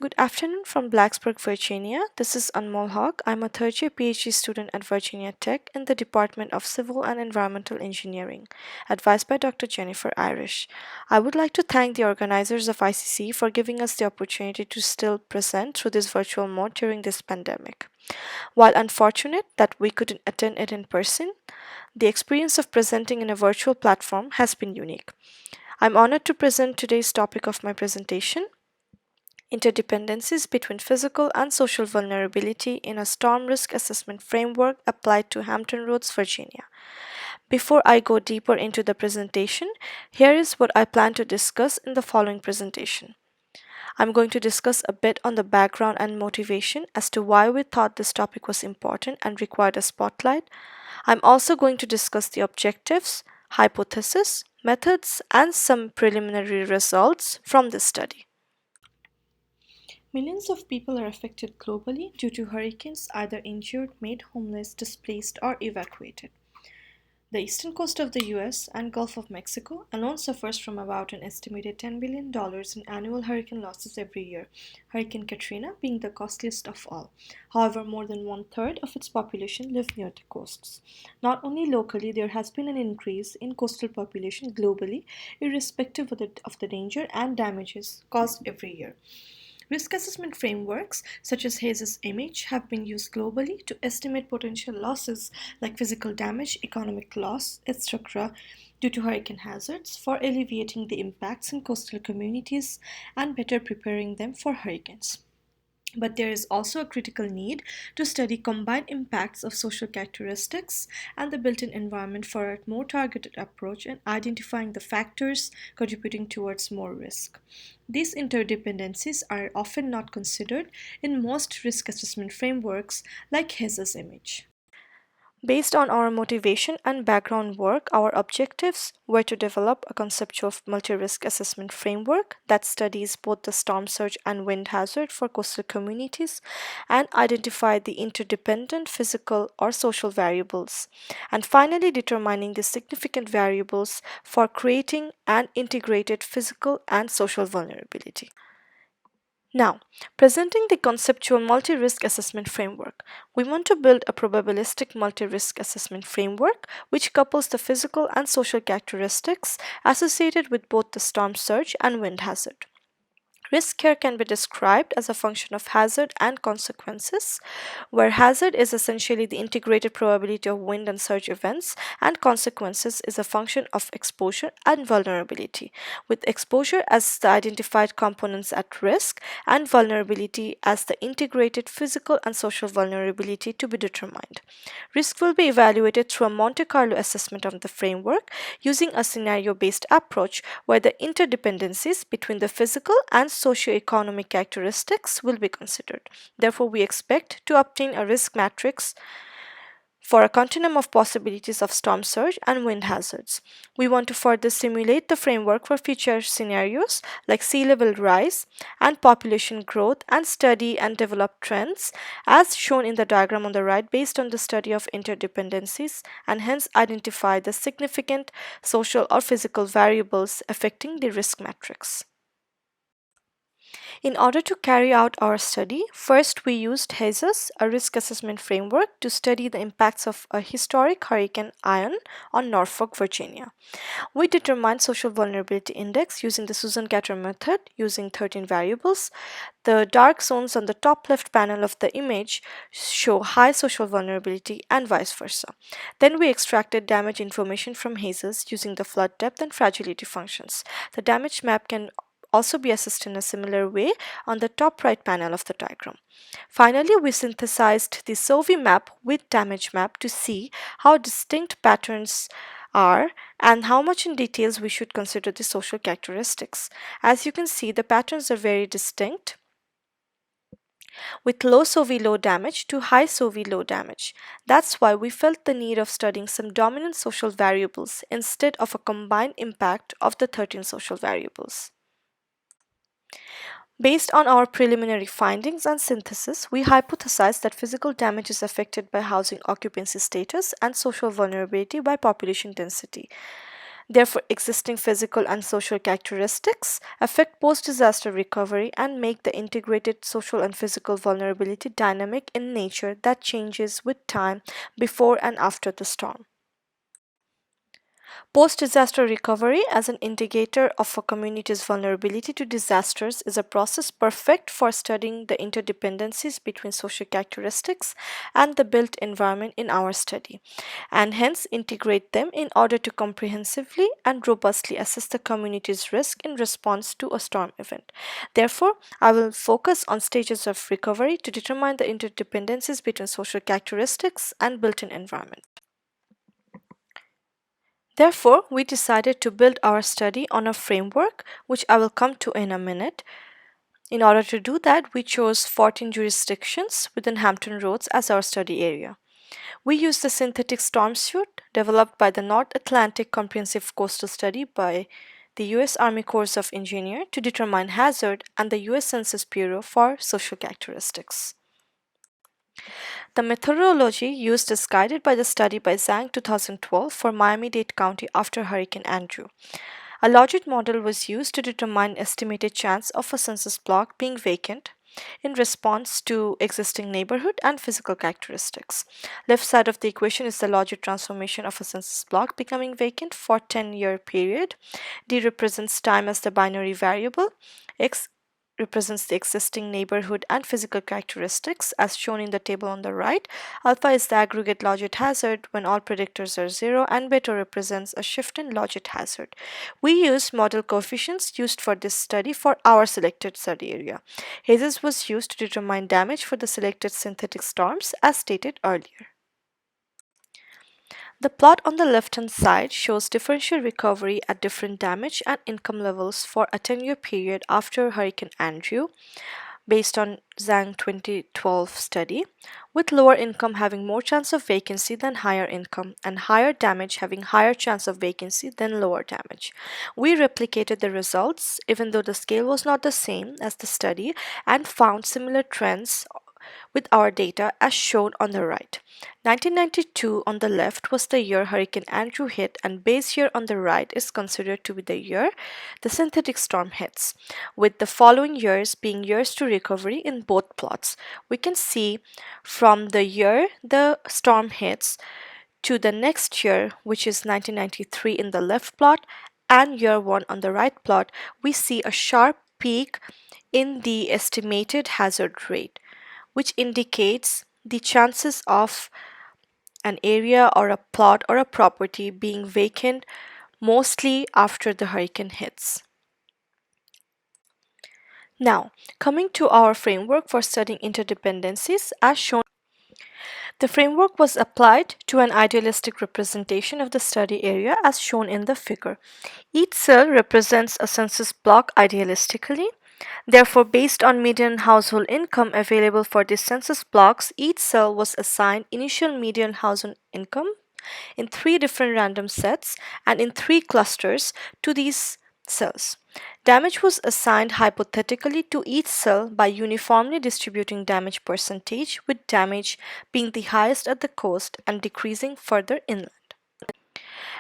Good afternoon from Blacksburg, Virginia. This is Anmol Haque. I'm a third year PhD student at Virginia Tech in the Department of Civil and Environmental Engineering, advised by Dr. Jennifer Irish. I would like to thank the organizers of ICC for giving us the opportunity to still present through this virtual mode during this pandemic. While unfortunate that we couldn't attend it in person, the experience of presenting in a virtual platform has been unique. I'm honored to present today's topic of my presentation: interdependencies between physical and social vulnerability in a storm risk assessment framework applied to Hampton Roads, Virginia. Before I go deeper into the presentation, here is what I plan to discuss in the following presentation. I'm going to discuss a bit on the background and motivation as to why we thought this topic was important and required a spotlight. I'm also going to discuss the objectives, hypothesis, methods, and some preliminary results from this study. Millions of people are affected globally due to hurricanes, either injured, made homeless, displaced, or evacuated. The eastern coast of the US and Gulf of Mexico alone suffers from about an estimated $10 billion in annual hurricane losses every year, Hurricane Katrina being the costliest of all. However, more than one-third of its population live near the coasts. Not only locally, there has been an increase in coastal population globally, irrespective of the danger and damages caused every year. Risk assessment frameworks such as HAZUS-MH have been used globally to estimate potential losses like physical damage, economic loss, etc. due to hurricane hazards for alleviating the impacts in coastal communities and better preparing them for hurricanes. But there is also a critical need to study combined impacts of social characteristics and the built-in environment for a more targeted approach and identifying the factors contributing towards more risk. These interdependencies are often not considered in most risk assessment frameworks like HAZUS-MH. Based on our motivation and background work, our objectives were to develop a conceptual multi-risk assessment framework that studies both the storm surge and wind hazard for coastal communities and identify the interdependent physical or social variables, and finally determining the significant variables for creating an integrated physical and social vulnerability. Now, presenting the conceptual multi-risk assessment framework, we want to build a probabilistic multi-risk assessment framework which couples the physical and social characteristics associated with both the storm surge and wind hazard. Risk here can be described as a function of hazard and consequences, where hazard is essentially the integrated probability of wind and surge events, and consequences is a function of exposure and vulnerability, with exposure as the identified components at risk and vulnerability as the integrated physical and social vulnerability to be determined. Risk will be evaluated through a Monte Carlo assessment of the framework using a scenario-based approach where the interdependencies between the physical and socio-economic characteristics will be considered. Therefore, we expect to obtain a risk matrix for a continuum of possibilities of storm surge and wind hazards. We want to further simulate the framework for future scenarios like sea level rise and population growth and study and develop trends as shown in the diagram on the right based on the study of interdependencies and hence identify the significant social or physical variables affecting the risk matrix. In order to carry out our study, first we used HAZUS, a risk assessment framework, to study the impacts of a historic Hurricane Ian on Norfolk, Virginia. We determined social vulnerability index using the Susan-Gatter method using 13 variables. The dark zones on the top left panel of the image show high social vulnerability and vice versa. Then we extracted damage information from HAZUS using the flood depth and fragility functions. The damage map can also be assessed in a similar way on the top right panel of the diagram. Finally, we synthesized the SOVI map with damage map to see how distinct patterns are and how much in details we should consider the social characteristics. As you can see, the patterns are very distinct, with low SOVI low damage to high SOVI low damage. That's why we felt the need of studying some dominant social variables instead of a combined impact of the 13 social variables. Based on our preliminary findings and synthesis, we hypothesized that physical damage is affected by housing occupancy status and social vulnerability by population density. Therefore, existing physical and social characteristics affect post-disaster recovery and make the integrated social and physical vulnerability dynamic in nature that changes with time before and after the storm. Post-disaster recovery as an indicator of a community's vulnerability to disasters is a process perfect for studying the interdependencies between social characteristics and the built environment in our study, and hence integrate them in order to comprehensively and robustly assess the community's risk in response to a storm event. Therefore, I will focus on stages of recovery to determine the interdependencies between social characteristics and built-in environment. Therefore, we decided to build our study on a framework, which I will come to in a minute. In order to do that, we chose 14 jurisdictions within Hampton Roads as our study area. We used the synthetic storm suit developed by the North Atlantic Comprehensive Coastal Study by the U.S. Army Corps of Engineers to determine hazard and the U.S. Census Bureau for social characteristics. The methodology used is guided by the study by Zhang 2012 for Miami-Dade County after Hurricane Andrew. A logit model was used to determine estimated chance of a census block being vacant in response to existing neighborhood and physical characteristics. Left side of the equation is the logit transformation of a census block becoming vacant for 10-year period. D represents time as the binary variable. X represents the existing neighborhood and physical characteristics as shown in the table on the right. Alpha is the aggregate logit hazard when all predictors are 0, and beta represents a shift in logit hazard. We used model coefficients used for this study for our selected study area. HAZUS was used to determine damage for the selected synthetic storms as stated earlier. The plot on the left-hand side shows differential recovery at different damage and income levels for a 10-year period after Hurricane Andrew, based on Zhang 2012 study, with lower income having more chance of vacancy than higher income and higher damage having higher chance of vacancy than lower damage. We replicated the results even though the scale was not the same as the study and found similar trends with our data as shown on the right. 1992 on the left was the year Hurricane Andrew hit, and base year on the right is considered to be the year the synthetic storm hits, with the following years being years to recovery in both plots. We can see from the year the storm hits to the next year, which is 1993 in the left plot, and year 1 on the right plot, we see a sharp peak in the estimated hazard rate, which indicates the chances of an area or a plot or a property being vacant mostly after the hurricane hits. Now, coming to our framework for studying interdependencies as shown. The framework was applied to an idealistic representation of the study area as shown in the figure. Each cell represents a census block idealistically. Therefore, based on median household income available for these census blocks, each cell was assigned initial median household income in 3 different random sets and in 3 clusters to these cells. Damage was assigned hypothetically to each cell by uniformly distributing damage percentage, with damage being the highest at the coast and decreasing further inland.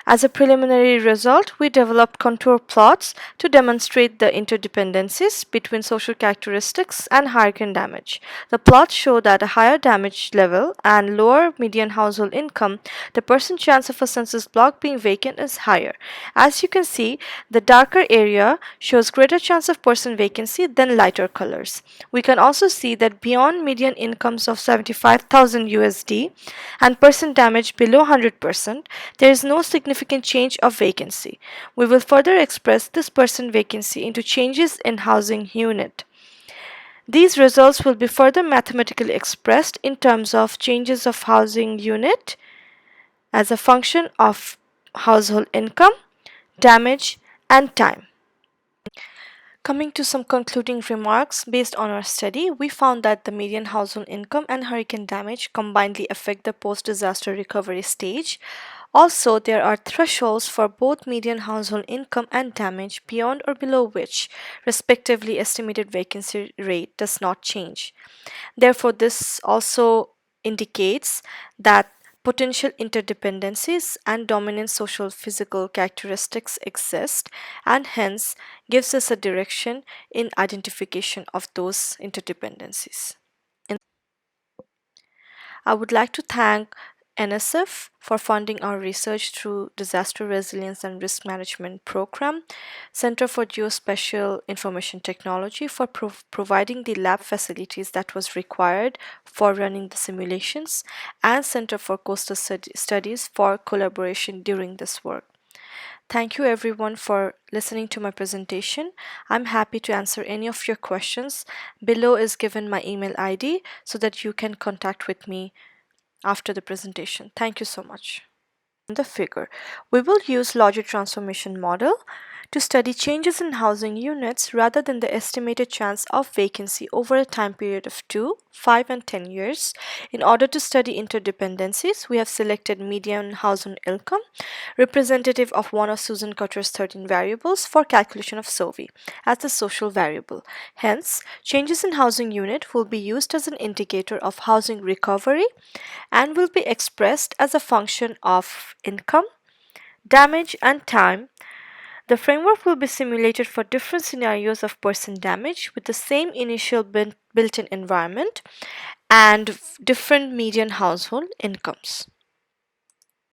As a preliminary result, we developed contour plots to demonstrate the interdependencies between social characteristics and hurricane damage. The plots show that a higher damage level and lower median household income, the percent chance of a census block being vacant is higher. As you can see, the darker area shows greater chance of person vacancy than lighter colors. We can also see that beyond median incomes of 75,000 USD and percent damage below 100%, there is no significant change of vacancy. We will further express this percent vacancy into changes in housing unit. These results will be further mathematically expressed in terms of changes of housing unit as a function of household income, damage, and time. Coming to some concluding remarks, based on our study, we found that the median household income and hurricane damage combinedly affect the post-disaster recovery stage. Also, there are thresholds for both median household income and damage beyond or below which, respectively, estimated vacancy rate does not change. Therefore, this also indicates that potential interdependencies and dominant social physical characteristics exist, and hence gives us a direction in identification of those interdependencies. I would like to thank NSF for funding our research through Disaster Resilience and Risk Management Program, Center for Geospatial Information Technology for providing the lab facilities that was required for running the simulations, and Center for Coastal Studies for collaboration during this work. Thank you everyone for listening to my presentation. I'm happy to answer any of your questions. Below is given my email ID so that you can contact with me after the presentation. Thank you so much. The figure, we will use logic transformation model to study changes in housing units rather than the estimated chance of vacancy over a time period of 2, 5 and 10 years. In order to study interdependencies, we have selected median household income, representative of one of Susan Cutter's 13 variables for calculation of SOVI, as the social variable. Hence, changes in housing unit will be used as an indicator of housing recovery and will be expressed as a function of income, damage, and time. The framework will be simulated for different scenarios of person damage with the same initial built-in environment and different median household incomes.